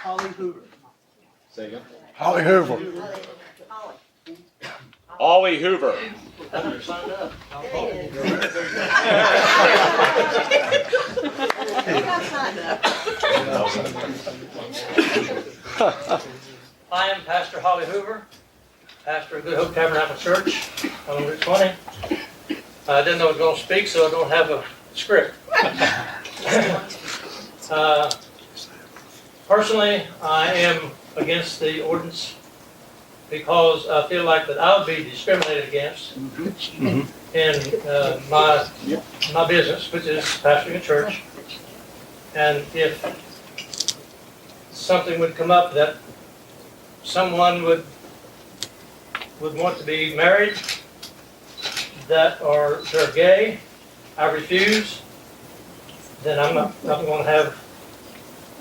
Holly Hoover. Say again. Holly Hoover. Ollie Hoover. I am Pastor Holly Hoover, pastor of Good Hope Tabernacle Church on Route 20. I didn't know I was going to speak, so I don't have a script. Personally, I am against the ordinance because I feel like that I would be discriminated against in my business, which is pastoring a church. And if something would come up that someone would want to be married that are they're gay, I refuse, then I'm going to have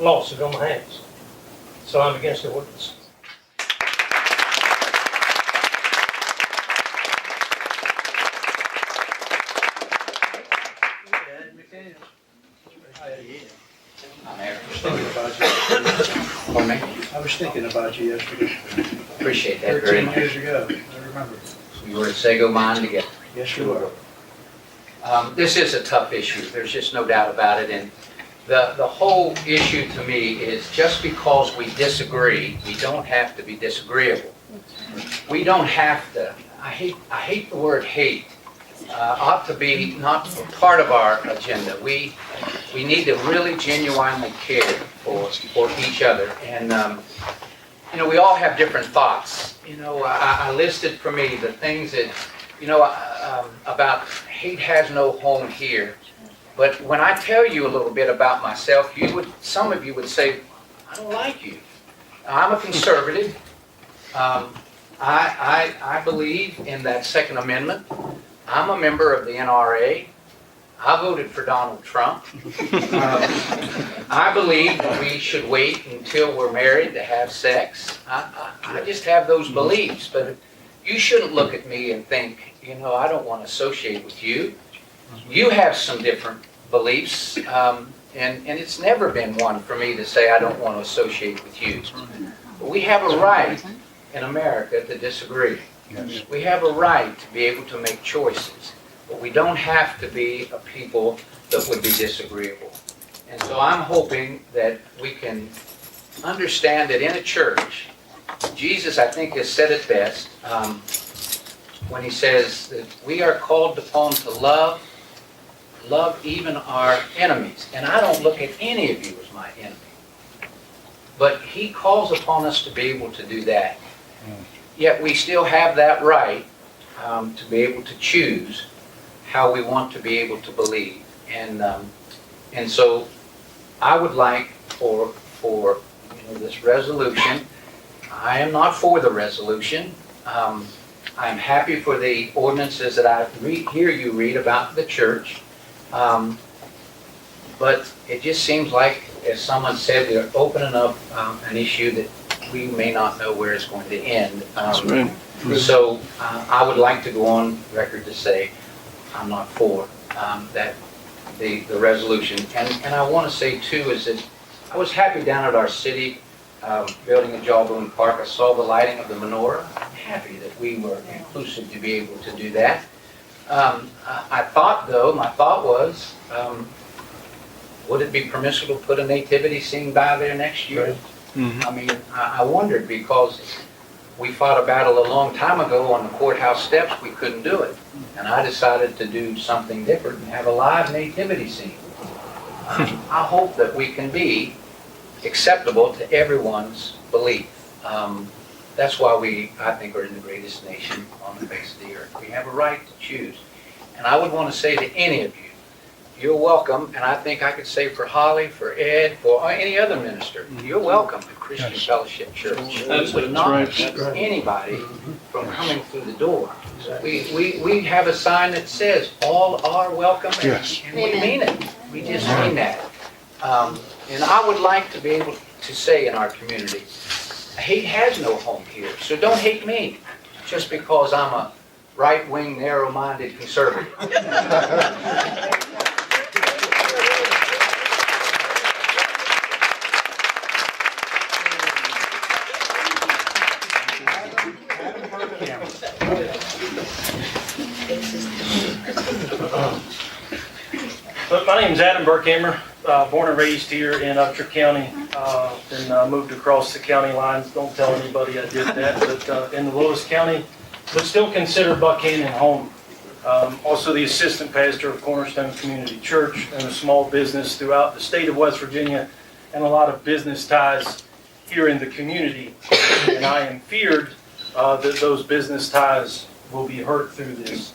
lawsuit on my hands. So I'm against the ordinance. I was thinking about you yesterday. Appreciate that very 13 much. years ago, I remember. We were at Sago Mine together. Yes, you are. This is a tough issue. There's just no doubt about it. And the whole issue to me is just because we disagree, we don't have to be disagreeable. We don't have to. I hate the word hate. Ought to be not part of our agenda. We need to really genuinely care for each other. And we all have different thoughts. I listed for me the things that about hate has no home here. But when I tell you a little bit about myself, some of you would say, I don't like you. I'm a conservative. I believe in that Second Amendment. I'm a member of the NRA. I voted for Donald Trump. I believe that we should wait until we're married to have sex. I just have those beliefs. But you shouldn't look at me and think, I don't want to associate with you. You have some different beliefs, and it's never been one for me to say I don't want to associate with you. But we have a right in America to disagree. We have a right to be able to make choices, but we don't have to be a people that would be disagreeable. And so I'm hoping that we can understand that in a church, Jesus, I think, has said it best when he says that we are called upon to love even our enemies. And I don't look at any of you as my enemy. But he calls upon us to be able to do that. Yet we still have that right to be able to choose how we want to be able to believe. And so I would like for this resolution. I am not for the resolution. I'm happy for the ordinances that I hear you read about the church. But it just seems like, as someone said, they're opening up an issue that we may not know where it's going to end. So I would like to go on record to say I'm not for that the resolution. And I want to say too is that I was happy down at our city building at Jawbone Park. I saw the lighting of the menorah. I'm happy that we were inclusive to be able to do that. I thought though, my thought was, would it be permissible to put a nativity scene by there next year? I mean, I wondered because we fought a battle a long time ago on the courthouse steps. We couldn't do it. And I decided to do something different and have a live nativity scene. I hope that we can be acceptable to everyone's belief. That's why I think, are in the greatest nation on the face of the earth. We have a right to choose. And I would want to say to any of you, you're welcome, and I think I could say for Holly, for Ed, for any other minister, you're welcome to Christian Fellowship Church. We would not keep anybody from coming through the door. We have a sign that says, all are welcome, and we mean it. We just mean that. And I would like to be able to say in our community, hate has no home here, so don't hate me just because I'm a right-wing, narrow-minded conservative. But my name's Adam Buckhannon, born and raised here in Upshur County. Then moved across the county lines. Don't tell anybody I did that, but in the Lewis County, but still consider Buckhannon home. Also the assistant pastor of Cornerstone Community Church and a small business throughout the state of West Virginia, and a lot of business ties here in the community. And I am feared that those business ties will be hurt through this.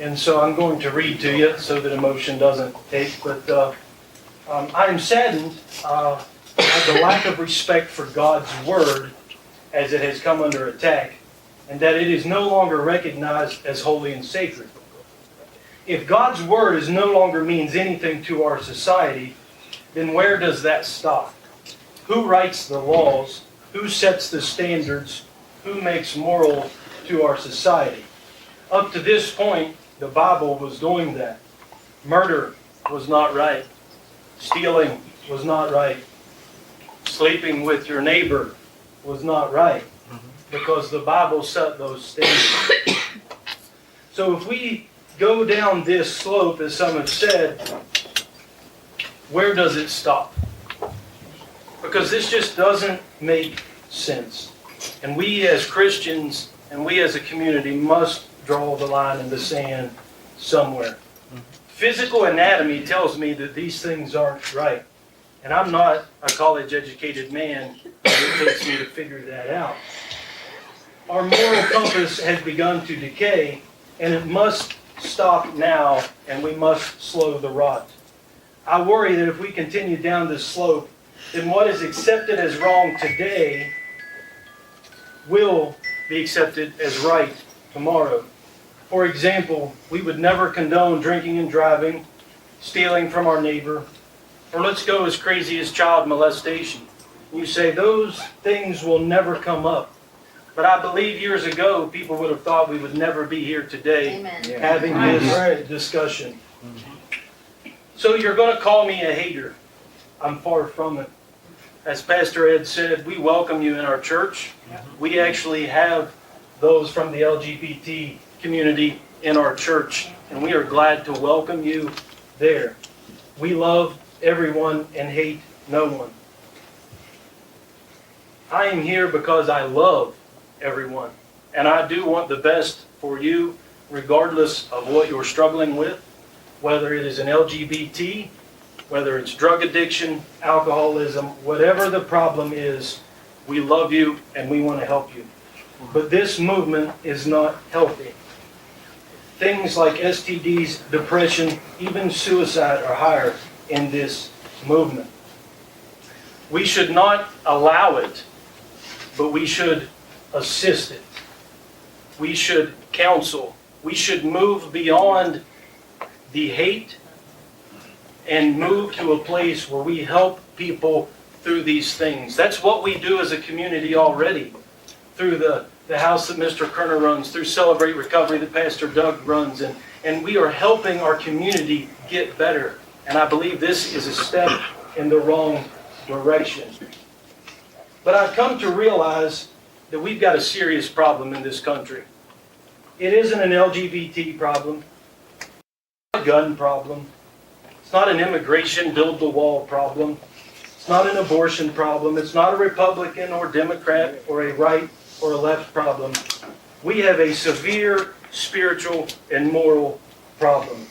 And so I'm going to read to you so that emotion doesn't take, but I am saddened at the lack of respect for God's Word as it has come under attack, and that it is no longer recognized as holy and sacred. If God's Word is no longer means anything to our society, then where does that stop? Who writes the laws? Who sets the standards? Who makes moral to our society? Up to this point, the Bible was doing that. Murder was not right. Stealing was not right. Sleeping with your neighbor was not right, because the Bible set those standards. So if we go down this slope, as some have said, where does it stop? Because this just doesn't make sense. And we as Christians and we as a community must draw the line in the sand somewhere. Physical anatomy tells me that these things aren't right. And I'm not a college-educated man, it takes me to figure that out. Our moral compass has begun to decay, and it must stop now, and we must slow the rot. I worry that if we continue down this slope, then what is accepted as wrong today will be accepted as right tomorrow. For example, we would never condone drinking and driving, stealing from our neighbor, or let's go as crazy as child molestation. You say those things will never come up. But I believe years ago, people would have thought we would never be here today having this discussion. So you're going to call me a hater. I'm far from it. As Pastor Ed said, we welcome you in our church. We actually have those from the LGBT community in our church, and we are glad to welcome you there. We love everyone and hate no one. I am here because I love everyone, and I do want the best for you, regardless of what you're struggling with, whether it is an LGBT, whether it's drug addiction, alcoholism, whatever the problem is, we love you and we want to help you. But this movement is not healthy. Things like STDs, depression, even suicide are higher in this movement. We should not allow it, but we should assist it. We should counsel. We should move beyond the hate and move to a place where we help people through these things. That's what we do as a community already, through the house that Mr. Kerner runs, through Celebrate Recovery that Pastor Doug runs, and we are helping our community get better. And I believe this is a step in the wrong direction. But I've come to realize that we've got a serious problem in this country. It isn't an LGBT problem, it's not a gun problem, it's not an immigration build the wall problem, it's not an abortion problem, it's not a Republican or Democrat or a right or a left problem. We have a severe spiritual and moral problem.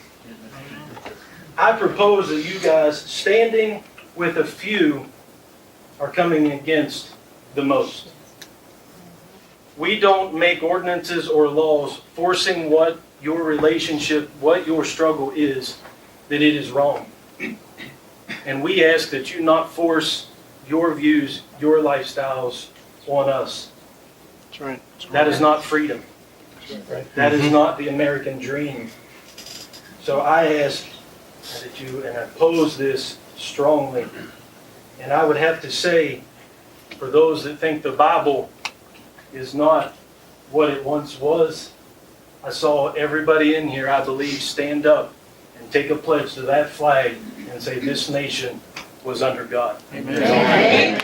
I propose that you guys, standing with a few, are coming against the most. We don't make ordinances or laws forcing what your relationship, what your struggle is, that it is wrong. And we ask that you not force your views, your lifestyles on us. That's right. That is not freedom. That is not the American dream. So I ask that you, and I oppose this strongly. And I would have to say, for those that think the Bible is not what it once was, I saw everybody in here, I believe, stand up and take a pledge to that flag and say this nation was under God. Amen. Amen.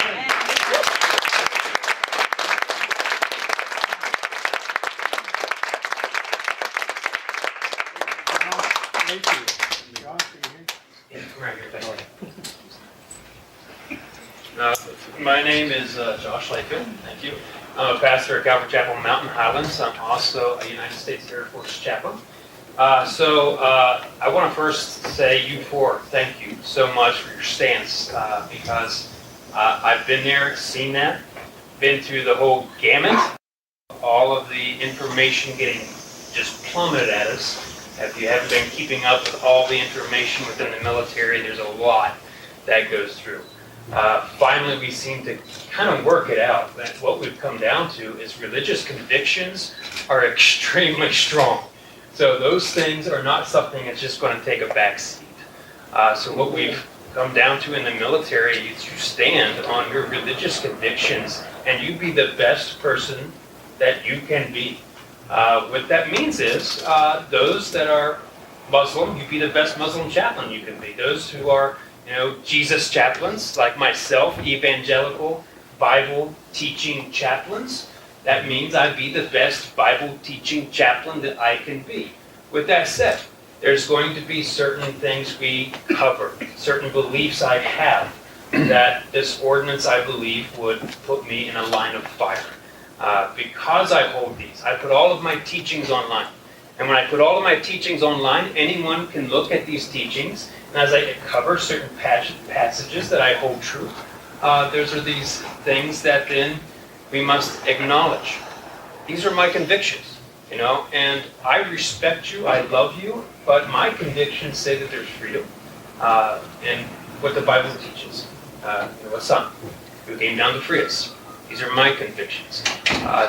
My name is Josh Layfield. Thank you. I'm a pastor at Calvary Chapel, Mountain Highlands. I'm also a United States Air Force chaplain. I want to first say you four, thank you so much for your stance because I've been there, seen that, been through the whole gamut, all of the information getting just plummeted at us. If you haven't been keeping up with all the information within the military, there's a lot that goes through. Finally, we seem to kind of work it out. That what we've come down to is religious convictions are extremely strong. So those things are not something that's just going to take a back seat. So what we've come down to in the military is you stand on your religious convictions and you be the best person that you can be. What that means is those that are Muslim, you be the best Muslim chaplain you can be. Those who are Jesus chaplains, like myself, evangelical Bible teaching chaplains, that means I be the best Bible teaching chaplain that I can be. With that said, there's going to be certain things we cover, certain beliefs I have that this ordinance, I believe, would put me in a line of fire. Because I hold these, I put all of my teachings online. And when I put all of my teachings online, anyone can look at these teachings, and as I cover certain passages that I hold true, those are these things that then we must acknowledge. These are my convictions, and I respect you, I love you, but my convictions say that there's freedom in what the Bible teaches. A son who came down to free us. These are my convictions.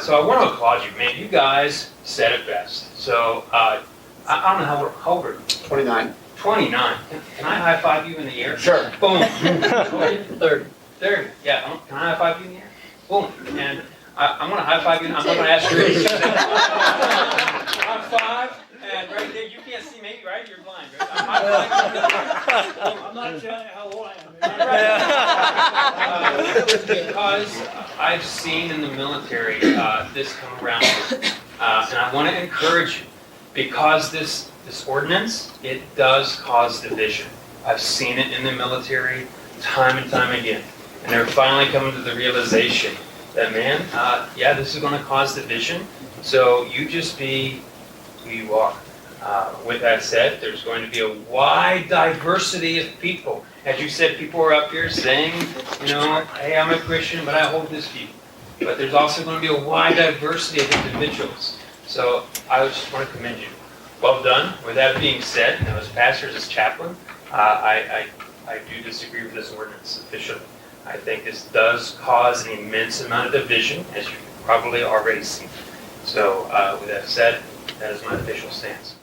So I want to applaud you, man. You guys said it best. So I don't know how old are you? 29. 29. Can I high five you in the air? Sure. Boom. 30. Yeah. Can I high five you in the air? Boom. And I'm going to high five you. I'm not going to ask your age. High five. And right there, you can't see me, right? You're blind, right? I'm high five you. I'm not telling you how old I am. Because I've seen in the military this come around, and I want to encourage you, because this ordinance, it does cause division. I've seen it in the military time and time again, and they're finally coming to the realization that, man, this is going to cause division, so you just be who you are. With that said, there's going to be a wide diversity of people. As you said, people are up here saying, hey, I'm a Christian, but I hold this view. But there's also going to be a wide diversity of individuals. So I just want to commend you. Well done. With that being said, as pastors, as chaplain, I do disagree with this ordinance officially. I think this does cause an immense amount of division, as you've probably already seen. So with that said, that is my official stance.